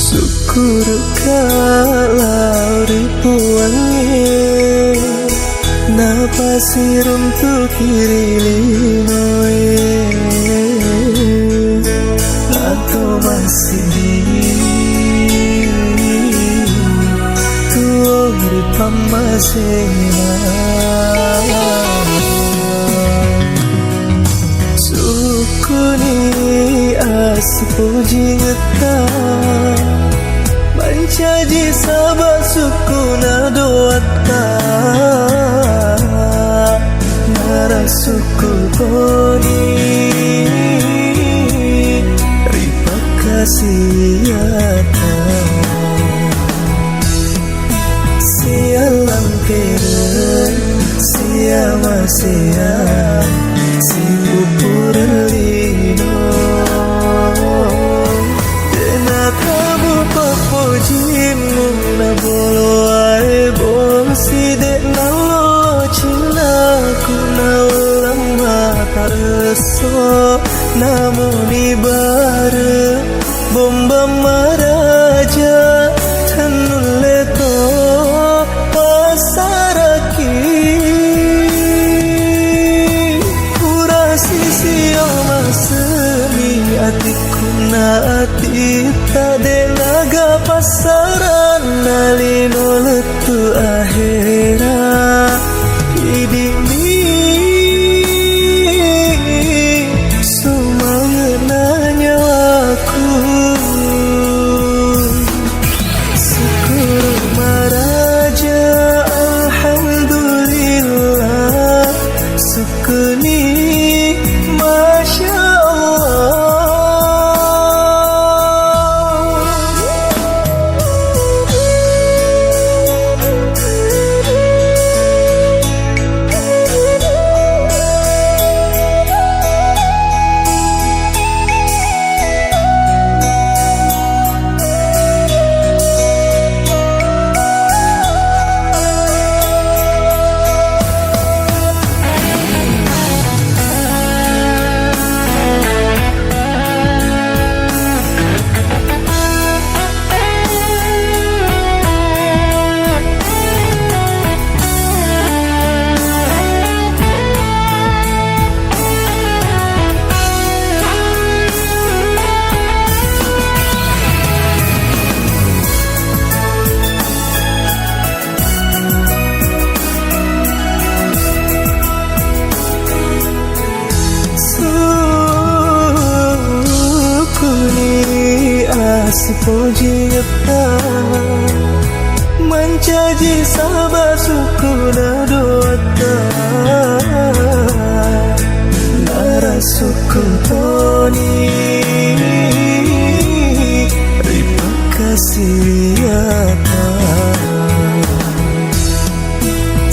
Syukur kalau ribuannya napasir untuk kirilinoe atau masih tuori pamasena sukuni aspuji ngetah mencaji sabar sukuna doata nara suku koni ripa kasihata sialang kere siama siam si pupurlino jimu na bolo ae bosi de na lo cina ku na ulang mata reso namuni bare bomba maraja tanule to pasaraki pura sisi omasemi atiku na atita de naga pasaran nalino letu akhira hidimi semangatnya aku syukur maraja alhamdulillah sukuni masya sepuji mencaji sabar sukuna doata nara suku toni ripa kasihata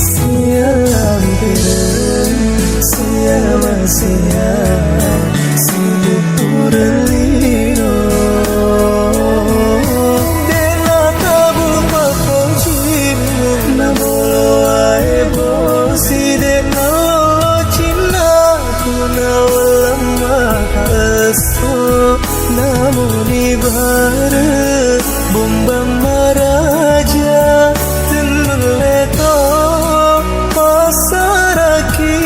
sialang kere siama siam sibupurlino namuni bare bomba maraja tenule to pasaraki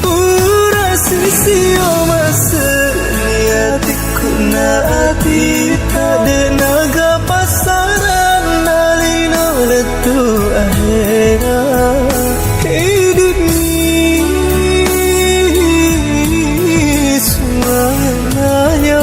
pura sisi omaseniatiku na atita de naga pasaran nalino letu akhira hidupni semangatnya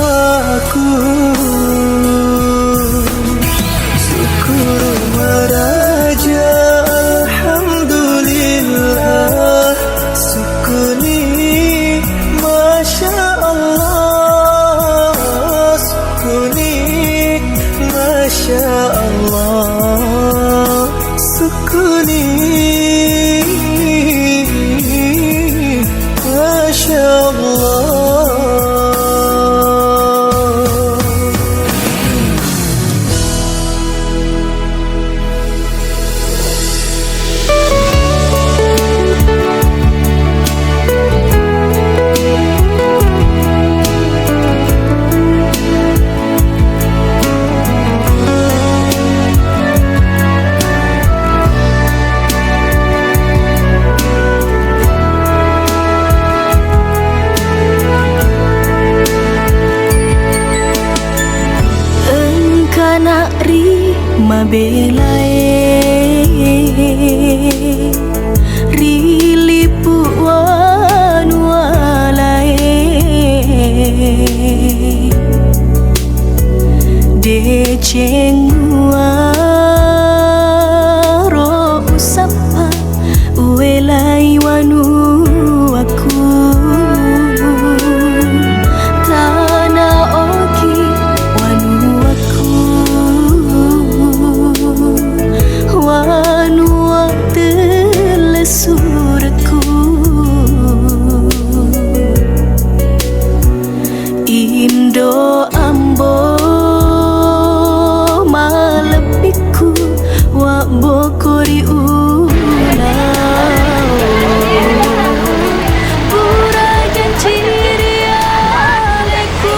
belai rilipu wanualai decengua usapa uelai wanu aku tana oki wanu aku wanu telesurku Indo ambo malepiku wa bokori ulau buragan ciri aleku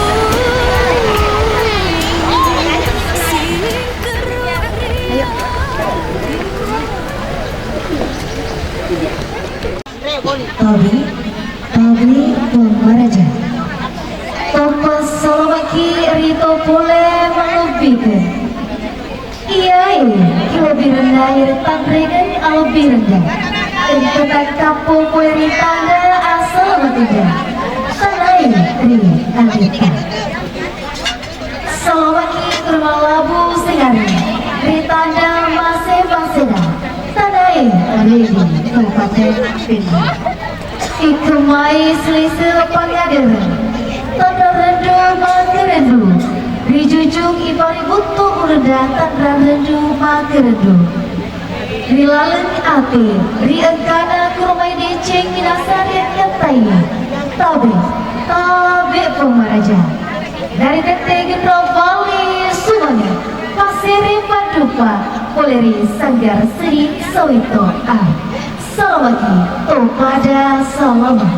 Tobi Pemaraja Thomas Solomaki Rito Pule melebihkan Iya lebih rendah Irtan Regan lebih rendah Untuk kampung kue tangga asal bertiga Sanai Ri Andita Solomaki Kurma Labu Singari Ritanda Masih Baseda Sanai Ridi Kabupaten Pinang Ikemai Selisih Pangader Tanda rendu magerendu Rijujung ibari butuh uredah Tanda rendu magerendu Rilaleng ati Riengkana kurmai deceng Minasarian nyatai Tabe Pemaraja Dari Tete Gendro Bali Sumanya Pasiri Padupa Poleri Sanggar Seri Sawito Salawaki Topada Salamat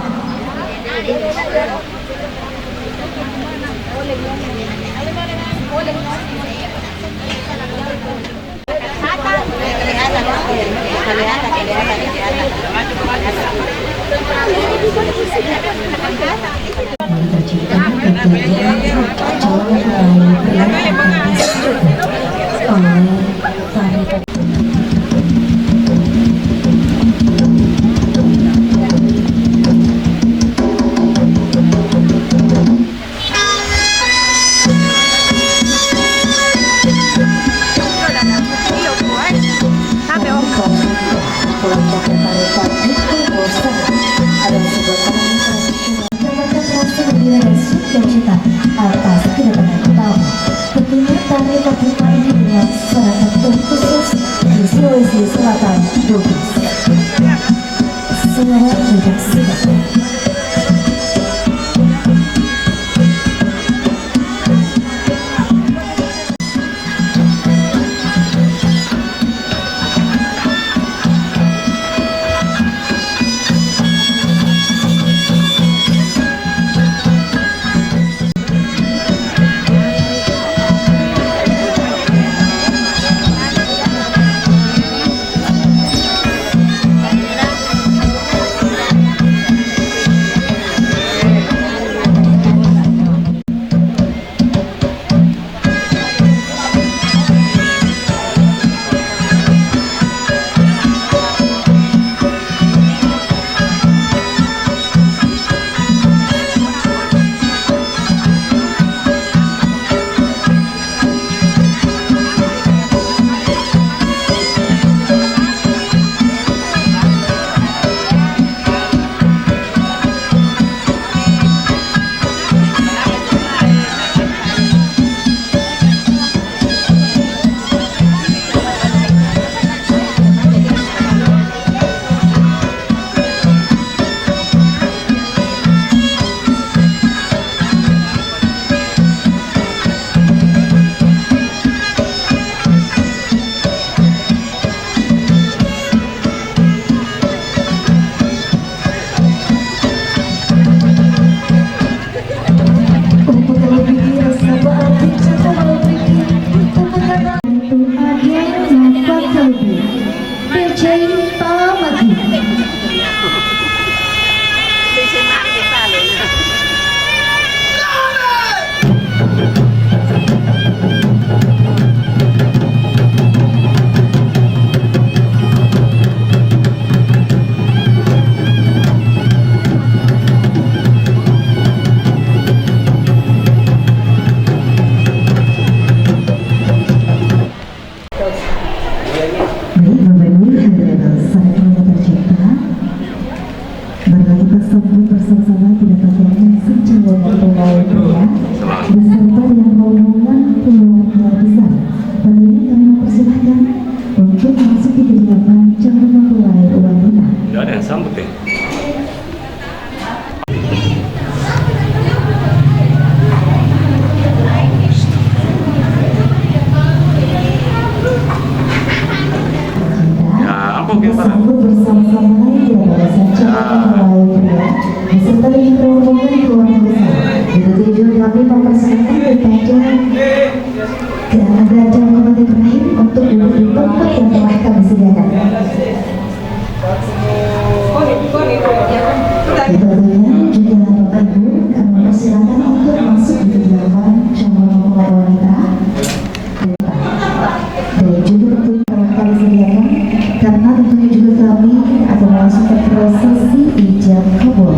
tercipta kegiatan calon melalui perayaan oleh Tari atas kedatangan tamu. Tentunya tari Papua ini dengan serangan khusus di Sulawesi Selatan, Bugis. Selamat menyaksikan. sambut deh. Ya, apa kita? Sambut bersama-sama pada sanjungan pria beserta dengan rombongan keluarga besar. Itu tujuan kami mempersiapkan kepada gajah Muhammad Ibrahim untuk duduk di tempat yang telah kami sediakan. Tentunya juga Bapak Ibu kami mempersilakan untuk masuk di kediaman calon mempelai wanita dan juga tentunya telah kami sediakan karena tentunya juga kami akan melangsungkan prosesi ijab kabul.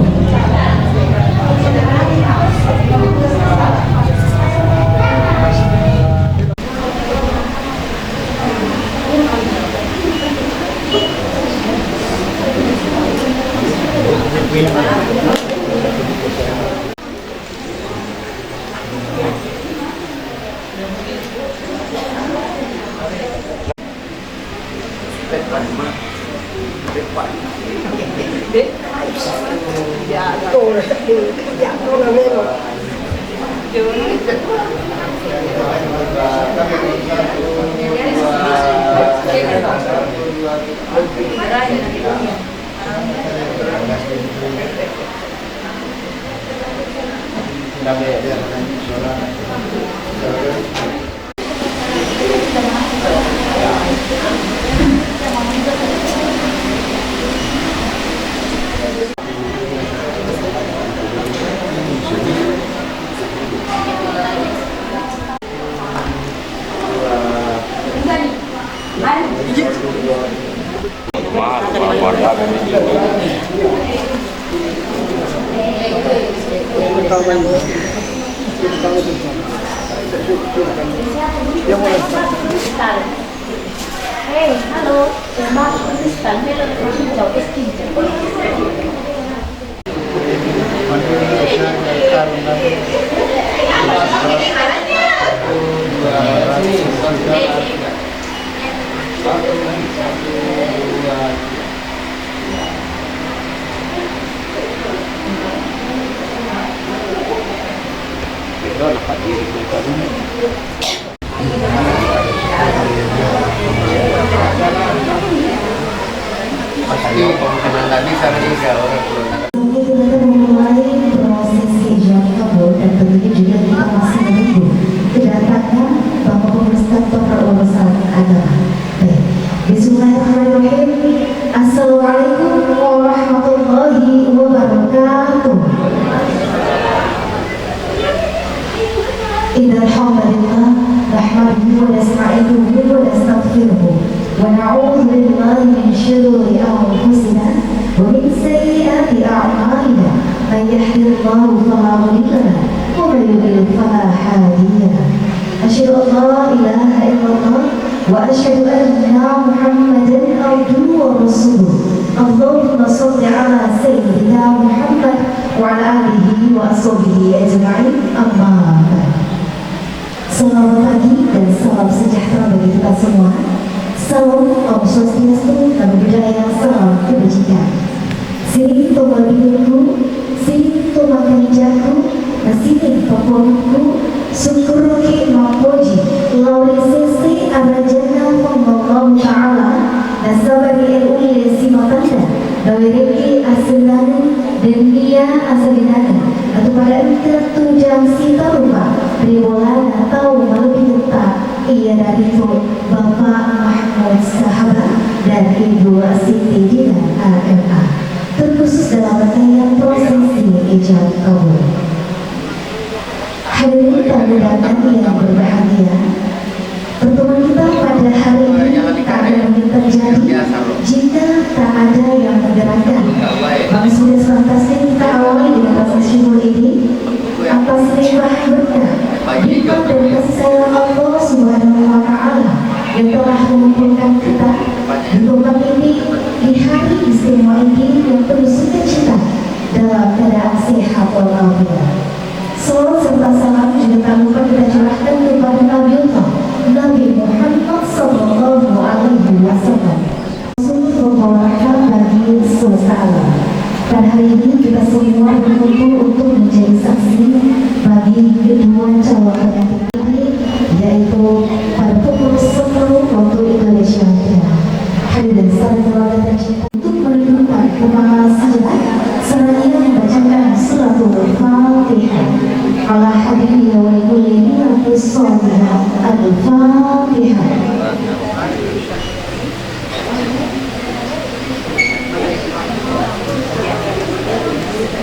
Hey, halo, terima kasih. Memulai prosesi ijab kabul dan tentunya juga kita masih menunggu kedatangan Bapak Pemerintah Bapak Urusan Agama. Baik, Bismillahirrahmanirrahim. Assalamualaikum warahmatullahi wabarakatuh. Innal hamdalillah nahmaduhu wa nasta'inuhu wa nastaghfiruh wa na'udzu billahi min shururi anfusina wa min sayyiati a'malina. Man yahdihillahu fala mudilla lahu wa man yudlil fala hadiya lahu. Asyhadu an la ilaha illallah wa asyhadu anna Muhammadan abduhu wa rasuluh. Allahumma shalli ala sayyidina Muhammad wa ala alihi wa ashabihi ajma'in. Amma ba'd. Selamat pagi dan salam sejahtera bagi kita semua. Salam Om Swastiastu, Namo Buddhaya, salam kebajikan. Sini tombol bidungku, sini tombol kanjaku, sini tombolku, syukuruki mapoji, lauri sisi arajana Allahu Ta'ala, nasabari el-uli simatanda, dawiriki asilani, dan dia asalinani, atau pada ente tujang sita rupa, ribulan atau lebih tepat, ia dari itu Bapak Mahmud Sahabat dan Ibu Siti Dina AMA, terkhusus dalam rangkaian prosesi ijab kabul. Hadirin tamu dan yang berbahagia, pertemuan kita pada hari ini tak ada yang terjadi jika tak ada yang menggerakkan. Maka sudah sepantasnya kita awali dengan rasa syukur ini atas limpah berkah, nikmat dan kasih sayang Allah Subhanahu wa Ta'ala yang telah mengumpulkan kita di tempat ini di hari istimewa ini yang penuh sukacita dalam keadaan sehat walafiat. Salam serta salam juga tak lupa kita curahkan kepada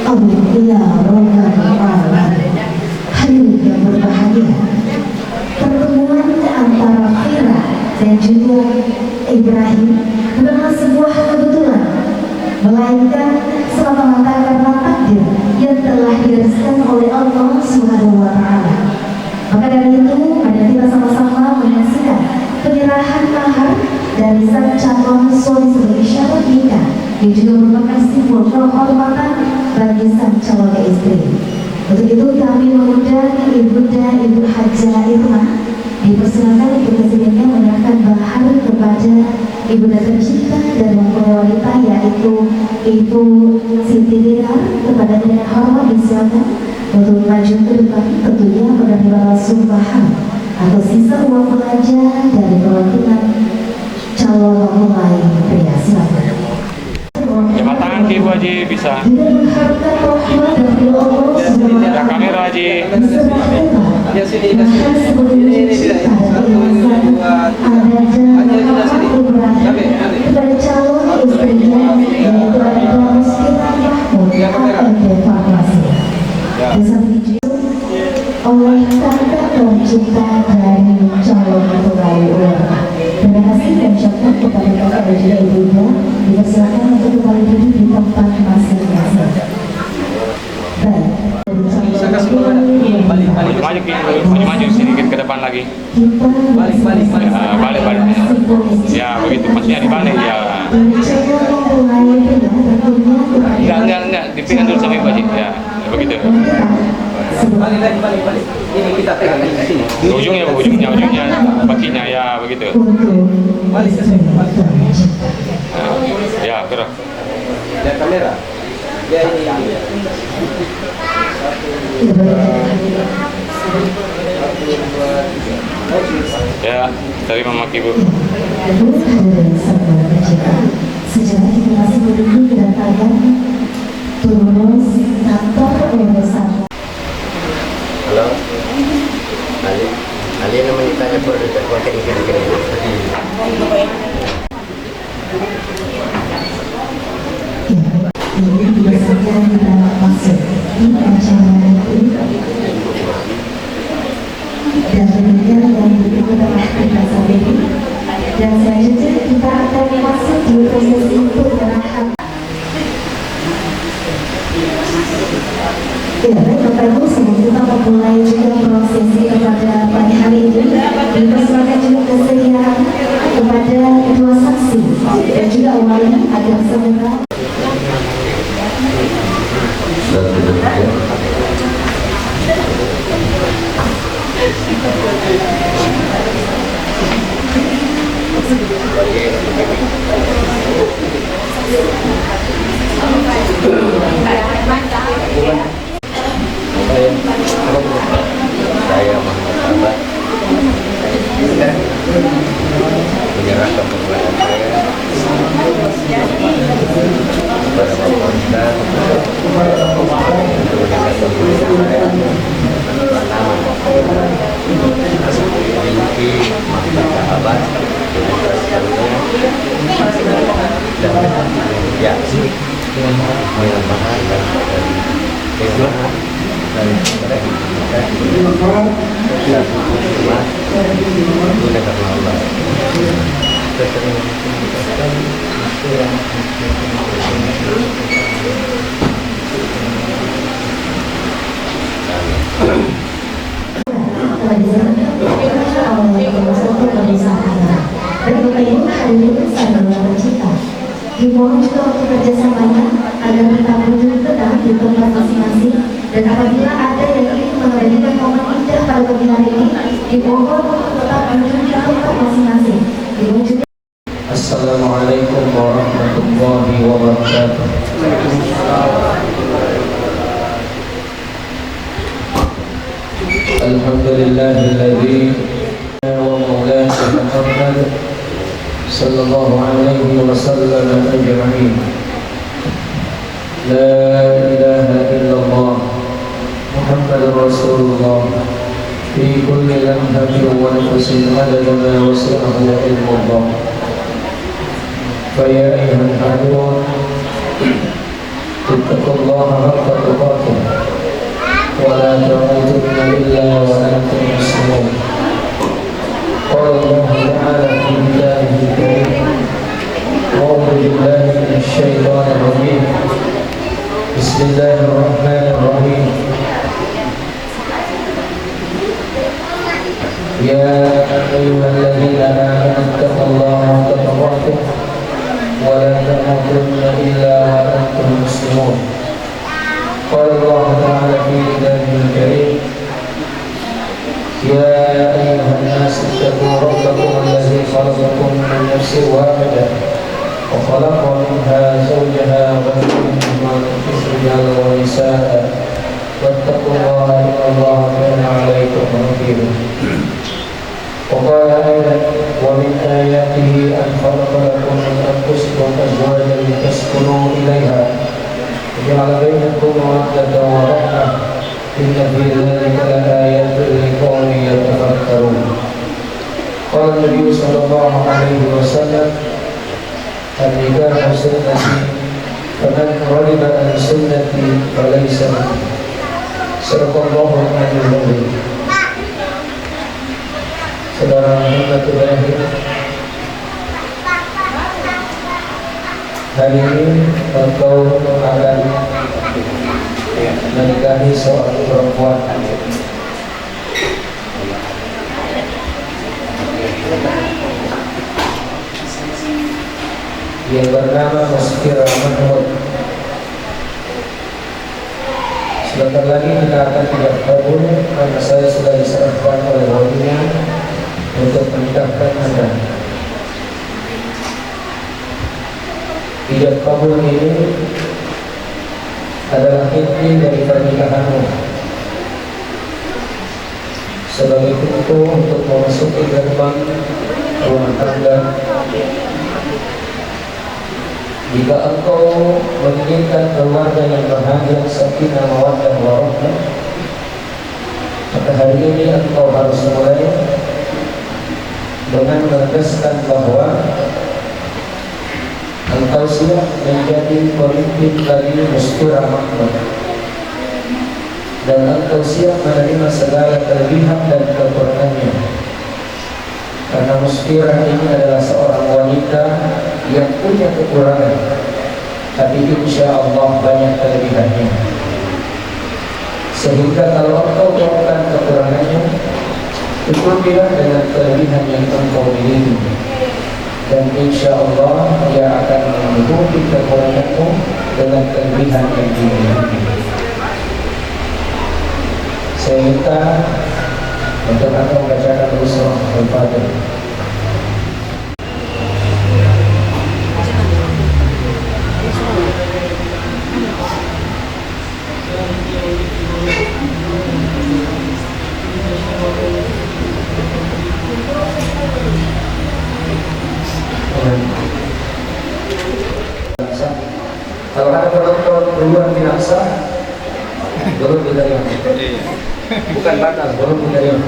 Alhamdulillah Rabbil Alamin. Hadirin yang berbahagia, pertemuan antara Fira dan juga Ibrahim bukanlah sebuah kebetulan, melainkan semata-mata karena takdir yang telah digariskan oleh Allah Subhanahu wa Ta'ala. Maka dari itu, mari kita sama-sama menyaksikan penyerahan mahar dari sang calon suami sebagai syarat nikah yang juga merupakan simbol kehormatan bagi sang calon istri. Untuk itu kami mengundang Ibu Hajah Irma dipersilakan untuk kesediaannya menyerahkan mahar kepada ibunda tercinta dan mempelai wanita, yaitu Ibu Siti Dinar. Kepada dengan hormat disilakan untuk maju ke depan, tentunya menerima langsung mahar atau sisa uang belanja dari perwakilan calon mempelai pria. Silakan. Jabat tangan ke Ibu Haji bisa. Ya kamera Haji. Ya sini. Kepada calon istrinya yaitu adalah Muskila Mahmud AMD Farmasi. Oleh tanda tercinta dari calon mempelai wanita. Terima kasih dan ucapkan kepada Bapak dan juga Ibu dipersilakan untuk kembali duduk di tempat masing-masing. Baik. Maju sedikit ke depan lagi. Balik. Ya begitu, maksudnya dibalik ya. Enggak, dipingan dulu sama Ibu Haji. Ya, begitu. Balik. Ini kita pegang di sini. Ujungnya, bakinya ya begitu. Balik ke sini. Ya, gerak. Lihat kamera. Ya ini. Ya, terima kasih Ibu. Sejarah kita masih menunggu kedatangan Tulus kantor urusan. Halo, Ali namanya tanya por dekat pakai ini. Ini biasanya kita masuk di acara ini dan demikian yang kita telah kita sampai ini, dan selanjutnya kita akan masuk di prosesi penyerahan. Ya, baik Bapak Ibu, sebelum kita memulai juga prosesi kepada pagi hari ini, dipersilakan juga kesediaan kepada kedua saksi dan juga wali agar segera. Saya Muhammad Abad menyerahkan perbuatan saya kepada Bapak Ustaz untuk menyerahkan perbuatan saya Ringki Muhammad Abad dan ya menambahkan dan Dimohon juga untuk kerjasamanya agar tetap berjumpa tenang di tempat masing-masing, dan apabila ada yang ingin mengabadikan momen indah pada pagi hari ini, dimohon untuk tetap berjumpa di tempat masing-masing. Dimohon juga. Assalamualaikum warahmatullahi wabarakatuh. Alhamdulillahilladzi wa maulana Muhammad sallallahu alaihi wasallam ajma'in. La ilaha illallah Muhammadur Rasulullah fi kulli lamhatin wa nafsin adada ma wasi'ahu ilmullah. Fa ya ayyuhal hadirun اتقوا الله حق تقاته ولا تموتن إلا وأنتم مسلمون. قال الله تعالى في كتابه الكريم: أعوذ بالله من الشيطان الرجيم. بسم الله الرحمن الرحيم. يا أيها الذين آمنوا اتقوا الله حق تقاته ولا تموتن إلا وأنتم مسلمون. قال الله تعالى في كتابه الكريم: يا أيها الناس اتقوا ربكم الذي خلقكم من نفس واحدة وخلق منها زوجها وبث منهما رجالا ونساء واتقوا الله إن الله كان عليكم رقيبا. وقال أيضا: ومن آياته أن خلق لكم من أنفسكم أزواجا لتسكنوا إليها وجعل بينكم مودة ورحمة إن في ذلك لآيات لقوم يتفكرون. قال النبي صلى الله عليه وسلم: النكاح سنتي فمن رغب عن سنتي فليس مني. صدق الله العظيم. Saudara Muhammadulahi, hari ini engkau akan menikahi seorang perempuan yang bernama Muskira Mahmud. Sebentar lagi kita akan tidak kabul karena saya sudah diserahkan oleh walinya untuk menikahkan Anda. Ijab kabul ini adalah inti dari pernikahanmu sebagai pintu untuk memasuki gerbang rumah tangga. Jika engkau menginginkan keluarga yang bahagia, sakinah, mawaddah warahmah, maka hari ini engkau harus mulai dengan menegaskan bahwa engkau siap menjadi pemimpin bagi Muskira Mahmud dan engkau siap menerima segala kelebihan dan kekurangannya, karena Muskira ini adalah seorang wanita yang punya kekurangan, tapi insya Allah banyak kelebihannya. Sehingga kalau engkau melakukan kekurangannya, ikutilah dengan kelebihan yang engkau miliki, dan insya Allah dia akan menutupi kekuranganmu dengan kelebihan yang dimiliki. Saya minta untuk anda membacakan dulu surah Al-Fatihah. Kalau ada perempuan tidak sah, belum diterima. Bukan batal, belum diterima.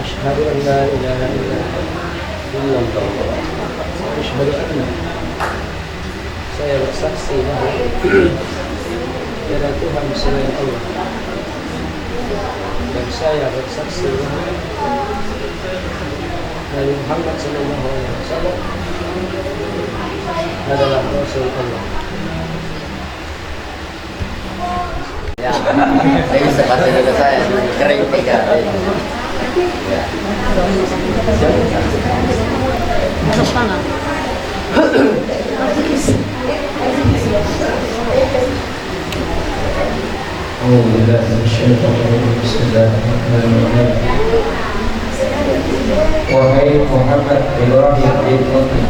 Asyhadu an la ilaha illallah. Asyhadu anna, saya bersaksi bahwa tiada Tuhan selain Allah, dan saya bersaksi Nabi Muhammad SAW adalah Rasul Allah. Ya, saya bisa bahasa Indonesia saya kering tiga. Ya. Wahai Muhammad Ibrahim bin Muti,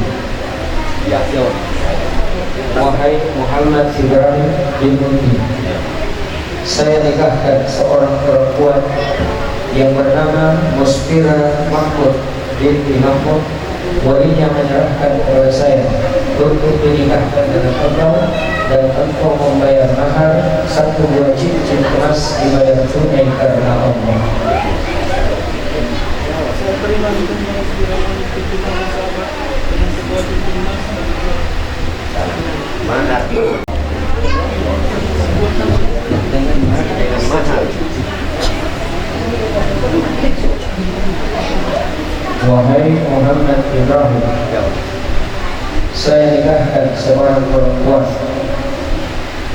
wahai Muhammad Ibrahim bin Muti, saya nikahkan seorang perempuan yang bernama Muskira Mahmud binti Mahmud. Walinya menyerahkan kepada saya untuk dinikahkan dengan engkau, dan engkau membayar mahar 1 buah cincin emas dibayar tunai karena Allah. Saya terima dengan sekiranya diterima sahabat dengan sebuah timnas Mana? Dengan mahal. Wahai Muhammad Ibrahim, saya nikahkan seorang perempuan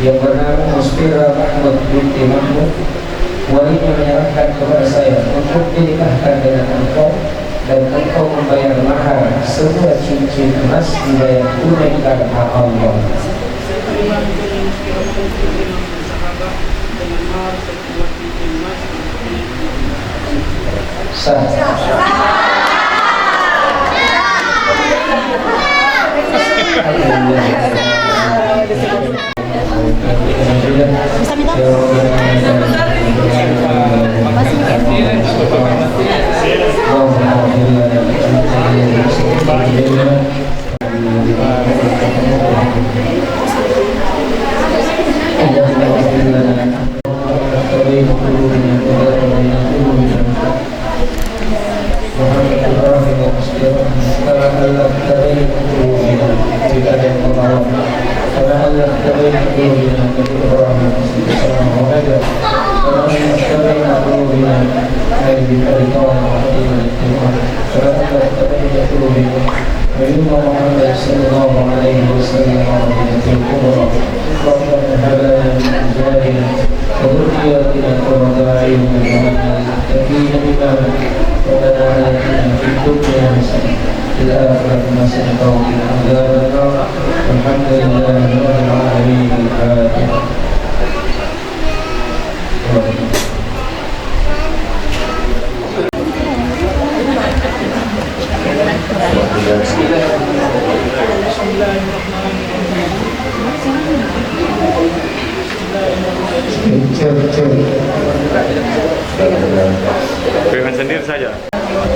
yang bernama Musfira Mahmud binti Mahmud. Walinya menyerahkan kepada saya untuk dinikahkan dengan engkau, dan engkau membayar mahar sebuah cincin emas dibayar tunai karena Allah. terima dengan sekiranya diterima sahabat dengan mahar sebuah cincin emas. Sah. Pegangan sendiri saja.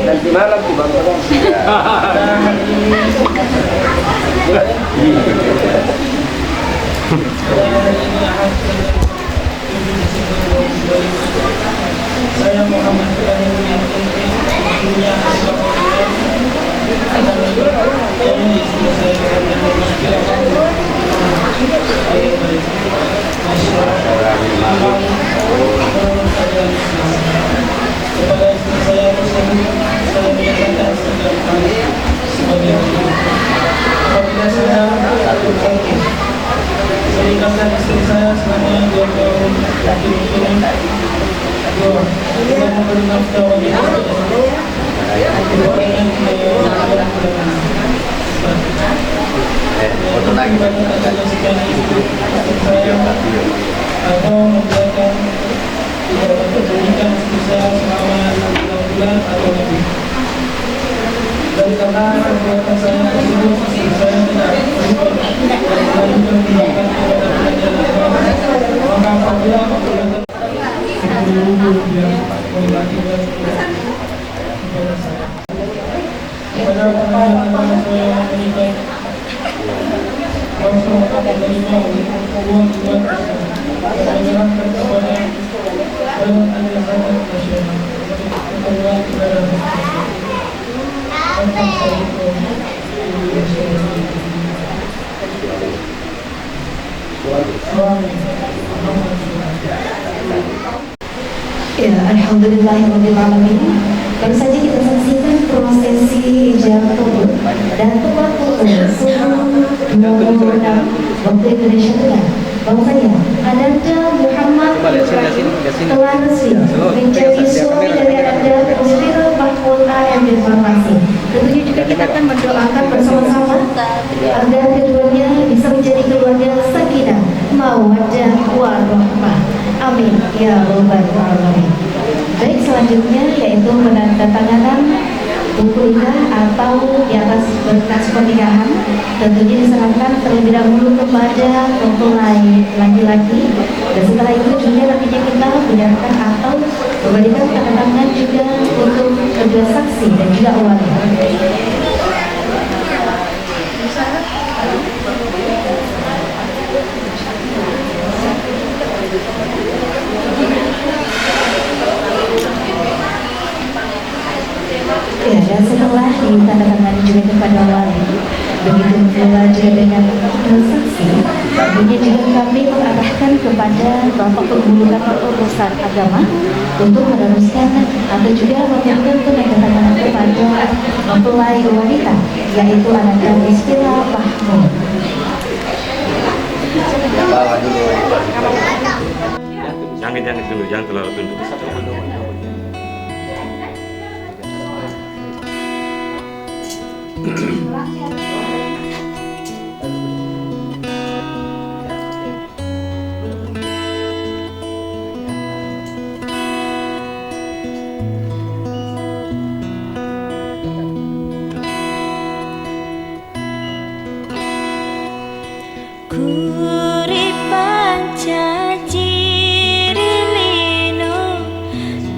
Nanti malam tuh bang. Saya Muhammad Ibrahim yang punya kepada istri saya saya menyatakan setiap kali sebagai apabila saya menikahkan istri saya selama 2 tahun ini dengan memberi nafkah bagi Foto lagi. atau membiarkan memberikan istri saya selama 6 bulan atau lebih. Dan karena perbuatan saya tersebut, istri saya tidak berubah melanjutkan tindakan kepada pelajaran agama, maka apabila perbuatan yang mengakibatkan kepada saya pada pelajaran agama saya menikah langsung akan menerima uang buat menyerahkan kepada Badan Zakat Nasional untuk uang kepada Assalamualaikum Ya, alhamdulillahirrahmanirrahim. Baru saja kita saksikan prosesi ijab kabul dan tumpah putih seluruh waktu Indonesia Tengah. Bahwasanya Ananda Muhammad telah resmi menjadi suami dari Ananda Musfira Mahmud AM Informasi. Tentunya juga kita akan mendoakan bersama-sama agar keduanya bisa menjadi keluarga sakinah, mawaddah warahmah. Amin ya rabbal alamin. Baik, selanjutnya yaitu penandatanganan buku nikah atau di atas berkas pernikahan. Tentunya diserahkan terlebih dahulu kepada mempelai laki-laki, dan setelah itu juga nantinya kita menyerahkan atau memberikan tanda tangan juga untuk kedua saksi dan juga wali. Ya, dan setelah ditandatangani juga kepada wali, begitu pula juga dengan saksi, tentunya juga kami mengarahkan kepada Bapak Penghulu Kantor Urusan Agama untuk meneruskan atau juga memberikan penandatanganan kepada mempelai wanita, yaitu anak kami Stila Mahmud. Bawa dulu. Jangan dulu, jangan terlalu tunduk. Kuripan caci rilino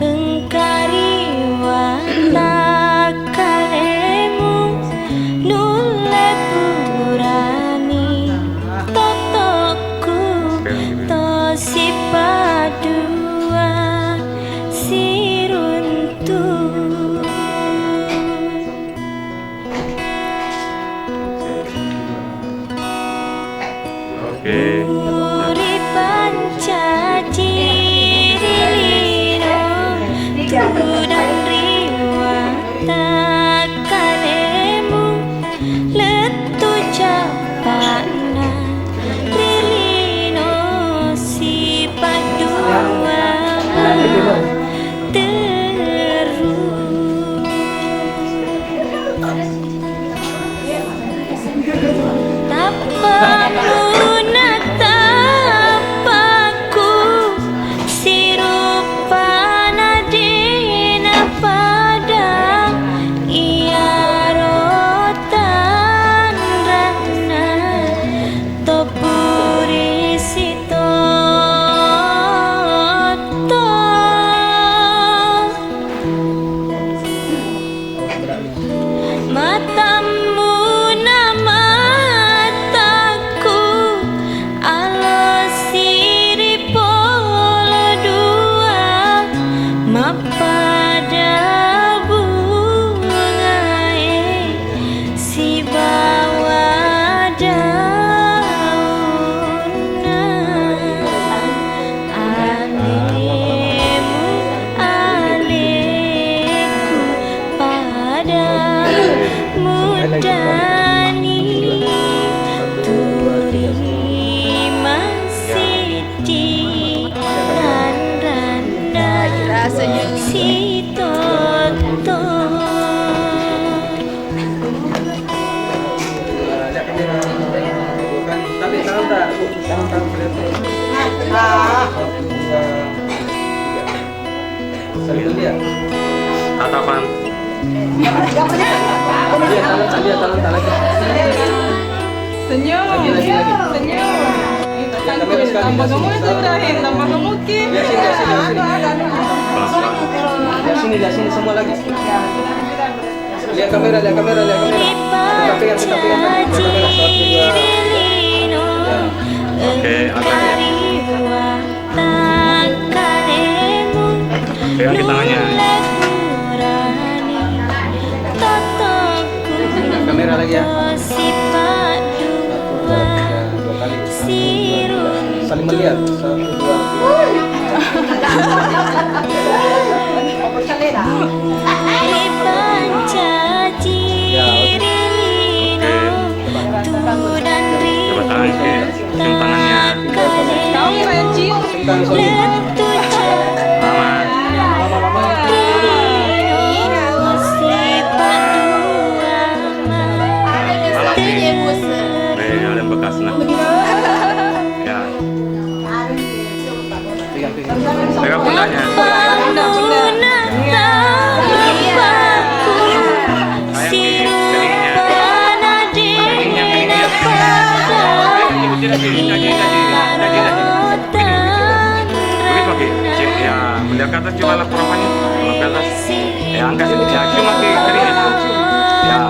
engkari watakanemu nule purani totoku tosi padua siruntu. Oke. Uripan caci rilino tudan riwatakanemu letu capana rilino si padua terus tapamu natapaku sirupana dina pada ia rotan rana topuri sitoto matamu namataku alo siri polo dua mapada bungae si bawa dauna alemu aleku pada mudani turi masih di randa si toto. Tatapan. Senyum, senyum. Tambah gemuk itu Ibrahim, tambah gemuk Kim. Sini semua lagi. Lihat kamera. Oke, angkat. Pegang di tangannya. Kamera lagi ya. Saling melihat. 1, Pegang pundaknya. Mendekat atas cuma lah perawannya. Mendekat atas. Ya angkat ya cuma ke keringnya. Ya.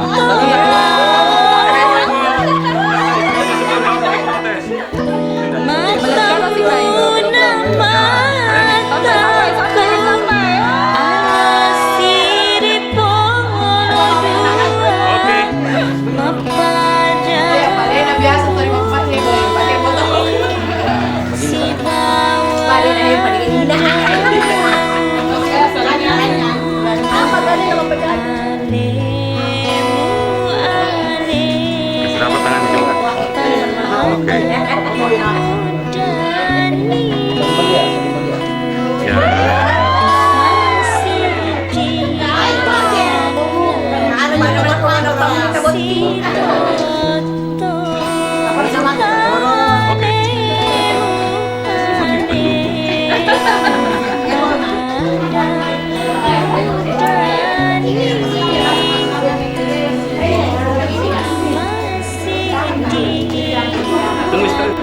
Tunggu sekali.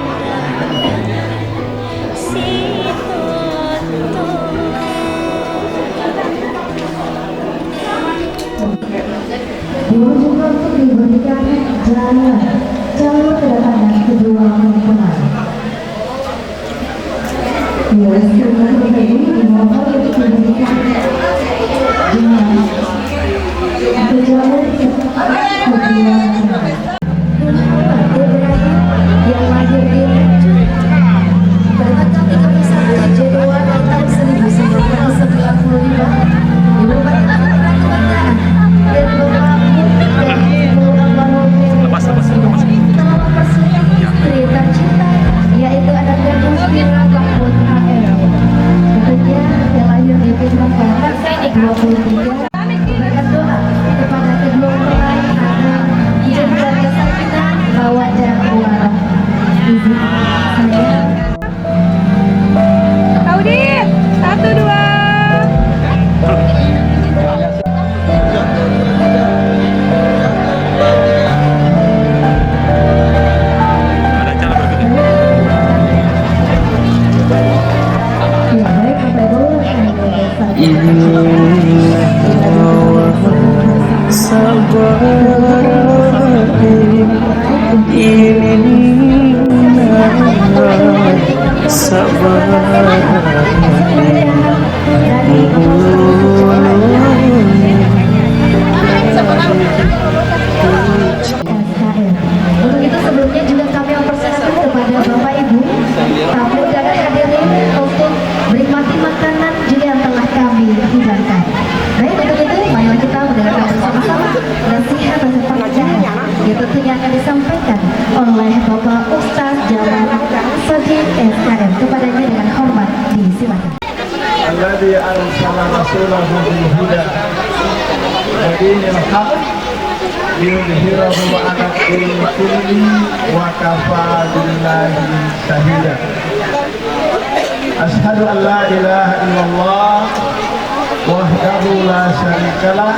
Mohon juga untuk diberikan jalur kedatangan kedua mempelai. Sebelum ini dimohon untuk diberikan jalur kedua mempelai. Yang lahir di pada tanggal 31 Januari tahun 1995 merupakan Lepas. Kereta cinta, yaitu anak gadis Mira Mahmud HR. Tentunya yang lahir di Pinangkan 23. Berdoa kepada kedua mempelai anak dijaga kesakitan, mawaddah warahmah. Izin saya. Audi, 1, 2. Ada cara berikutnya. Ya, baik Bapak Ibu, untuk itu sebelumnya juga kami mempersilakan kepada Bapak Ibu tamu dan hadirin untuk menikmati makanan juga yang telah kami hidangkan. Baik, untuk itu mari kita mendengarkan bersama-sama nasihat dan pelajaran yang tentunya akan disampaikan oleh Bapak Ustaz Jalan Sodin SKM. Kepadanya dengan hormat disilakan. الذي أرسل رسوله بالهدى ودين الحق ليظهره على الدين كله وكفى بالله شهيدا أشهد أن لا إله إلا الله وحده لا شريك له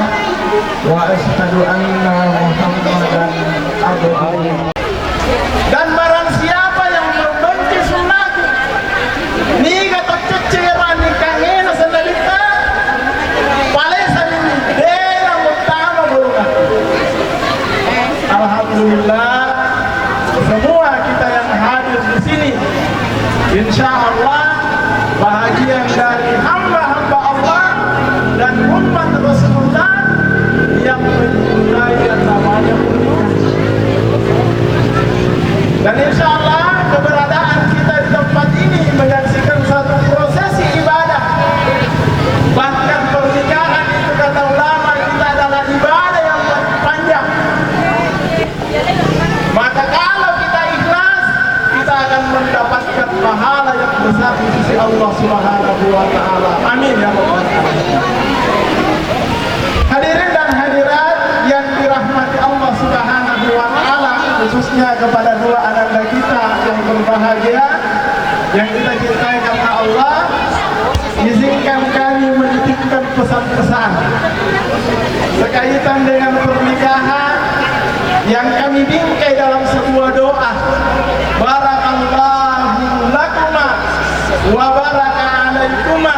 وأشهد أن محمدا عبده. Dan barang siapa yang membenci sunnahku, ni kata kecewa ni kangen senalita, palesa ni dena utama berulah. Alhamdulillah, semua kita yang hadir di sini, insya Allah bahagian dari hamba-hamba Allah dan umat Rasulullah yang mencintai yang namanya dan insya Allah keberadaan kita di tempat ini menyaksikan satu prosesi ibadah. Bahkan pernikahan itu kata ulama kita adalah ibadah yang panjang. Maka kalau kita ikhlas, kita akan mendapatkan pahala yang besar di sisi Allah Subhanahu wa Ta'ala. Amin ya Rabbal alamin. Hadirin dan hadirat yang dirahmati Allah Subhanahu wa Ta'ala, khususnya kepada dua ananda kita yang berbahagia, yang kita cintai karena Allah, izinkan kami menitipkan pesan-pesan berkaitan dengan pernikahan yang kami bingkai dalam sebuah doa. Barakallahu lakuma wa baraka alaikuma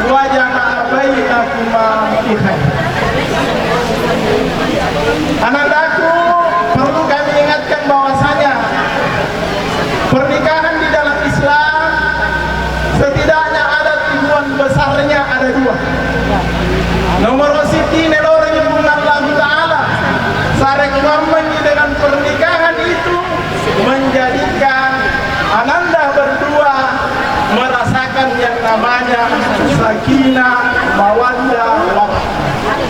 wa jama'a bainakuma fi khair. Anandaku, perlu kami ingatkan bahwasanya pernikahan di dalam Islam setidaknya ada tujuan besarnya, ada dua. Nomor siti nelore Allah Ta'ala sarek mamanya dengan pernikahan itu menjadikan ananda berdua merasakan yang namanya sakinah, mawaddah, warahmah.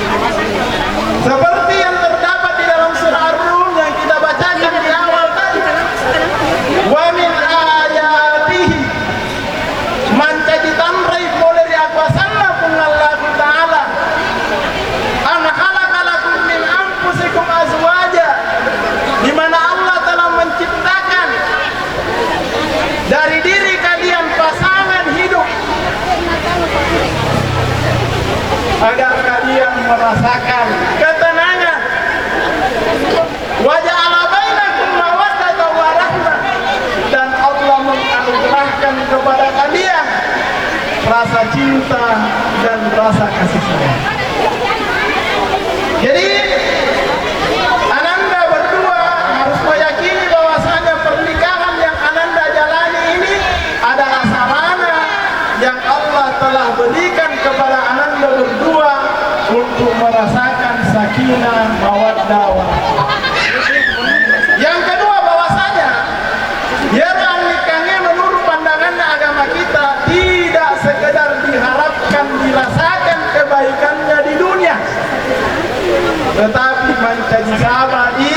ketenangan. Wa ja'ala bainakum mawaddatan wa rahmah, dan Allah menganugerahkan kepada kalian rasa cinta dan rasa kasih sayang. Jadi Ananda berdua harus meyakini bahwasanya pernikahan yang Ananda jalani ini adalah sarana yang Allah telah berikan kepada Ananda berdua untuk merasakan sakinah, mawaddah, warahmah. Yang kedua bahwasanya yaran nikahnya menurut pandangan agama kita tidak sekedar diharapkan dirasakan kebaikannya di dunia, tetapi menjadi sabadi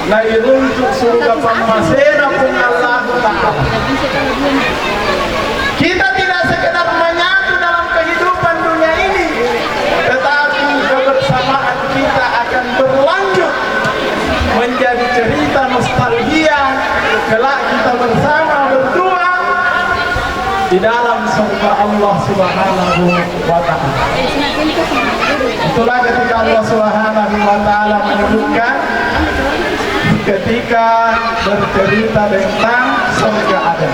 lain untuk surga pemasena pun Allah Ta'ala. Kita tidak sekedar menyatu dalam kehidupan dunia ini, tetapi kebersamaan kita akan berlanjut menjadi cerita nostalgia kelak kita bersama berdua di dalam surga Allah Subhanahu wa Ta'ala. Itulah ketika Allah Subhanahu wa Ta'ala menyebutkan ketika bercerita tentang surga Adam.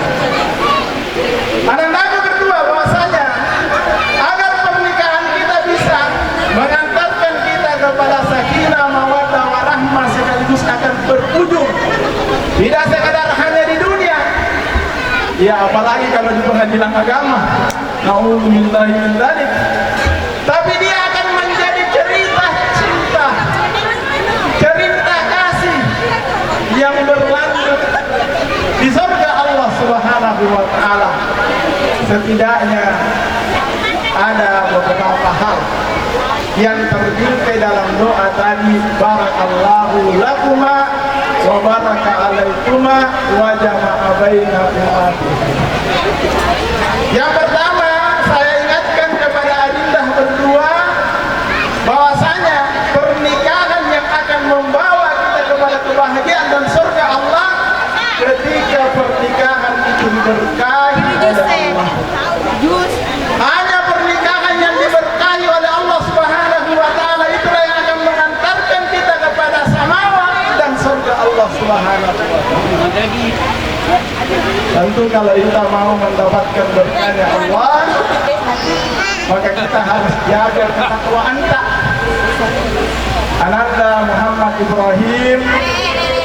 Anak-anakku berdua bahwasanya agar pernikahan kita bisa mengantarkan kita kepada sakinah, mawaddah, warahmah, sekaligus akan berujung tidak sekadar hanya di dunia, ya apalagi kalau di pengadilan agama, na'udzubillahi min dzalik, tapi dia akan menjadi cerita cinta, cerita kasih yang berlanjut di surga Allah Subhanahu wa Ta'ala. Setidaknya ada beberapa hal yang terjungkai dalam doa tadi, barakallahu lakuma wa baraka alaikuma wa jama'a bainakuma. Yang pertama, saya ingatkan kepada adinda berdua bahwasanya pernikahan yang akan membawa kita kepada kebahagiaan dan surga Allah ketika pernikahan itu diberkahi oleh Allah. Hanya pernikahan yang diberkahi oleh Allah Subhanahu wa Ta'ala itulah yang akan mengantarkan kita kepada samawa dan surga Allah Subhanahu wa Ta'ala. Tentu kalau kita mau mendapatkan berkahnya Allah, maka kita harus jaga ketakwaan tak. Ananda Muhammad Ibrahim,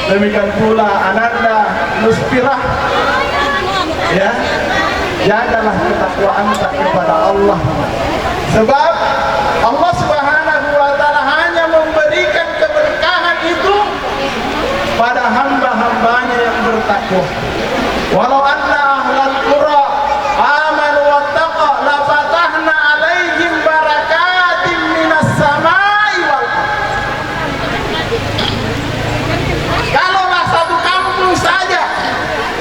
demikian pula Ananda Nuspirah, ya, jagalah ketakwaan tak kepada Allah. Sebab Allah Subhanahu wa Ta'ala hanya memberikan keberkahan itu pada hamba-hambanya yang bertakwa. Walau anna ahlal qura amanu wattaqa la fatahna alaihim barakatim minas samai wal ardh. Kalaulah satu kampung saja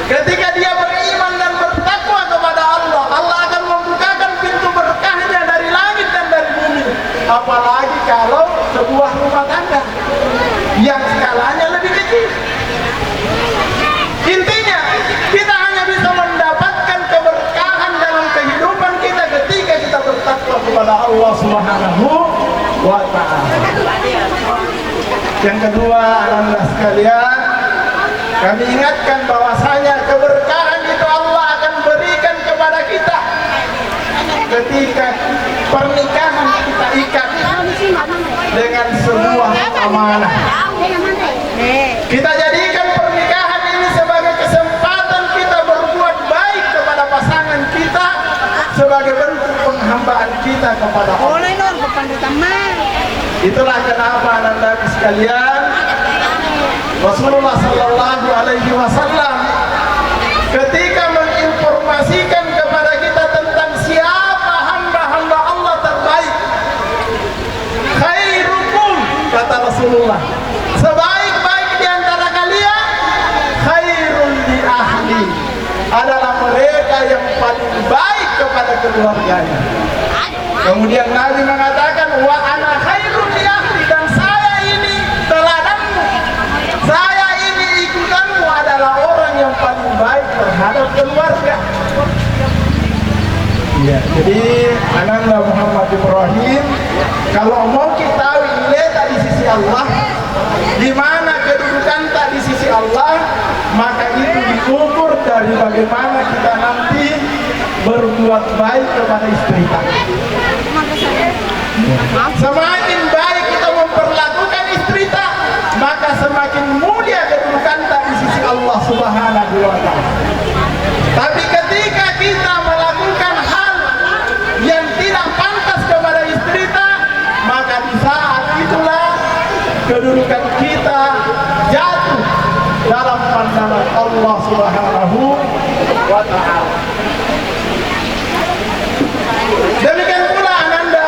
ketika dia beriman dan bertakwa kepada Allah, Allah akan membukakan pintu berkahnya dari langit dan dari bumi. Apalagi kalau sebuah rumah tangga yang skalanya lebih kecil. Intinya, kita hanya bisa mendapatkan keberkahan dalam kehidupan kita ketika kita bertakwa kepada Allah Subhanahu wa Ta'ala. Yang kedua, anak-anak sekalian, kami ingatkan bahwasanya keberkahan itu Allah akan berikan kepada kita ketika pernikahan kita ikat dengan sebuah amanah. Kita jadikan pernikahan ini sebagai kesempatan kita berbuat baik kepada pasangan kita, sebagai bentuk penghambaan kita kepada Allah. Itulah kenapa anak-anak sekalian, Rasulullah Sallallahu Alaihi Wasallam ketika menginformasikan kepada kita tentang siapa hamba-hamba Allah terbaik, khairukum, kata Rasulullah, sebaik-baik di antara kalian, khairun di ahli, adalah mereka yang paling baik kepada keluarganya. Kemudian Nabi mengatakan, wa ana khairun di ahli, dan saya ini teladanmu, saya ini ikutanmu adalah orang yang paling baik terhadap keluarga. Ya, jadi Ananda Muhammad Ibrahim, kalau mau kita tahu bagaimana kita nanti berbuat baik kepada istri kita. Semakin baik kita memperlakukan istri kita, maka semakin mulia kedudukan kita di sisi Allah Subhanahu wa Ta'ala. Tapi ketika kita melakukan hal yang tidak pantas kepada istri kita, maka di saat itulah kedudukan kita jatuh dalam pandangan Allah Subhanahu wa Ta'ala. Demikian pula Ananda.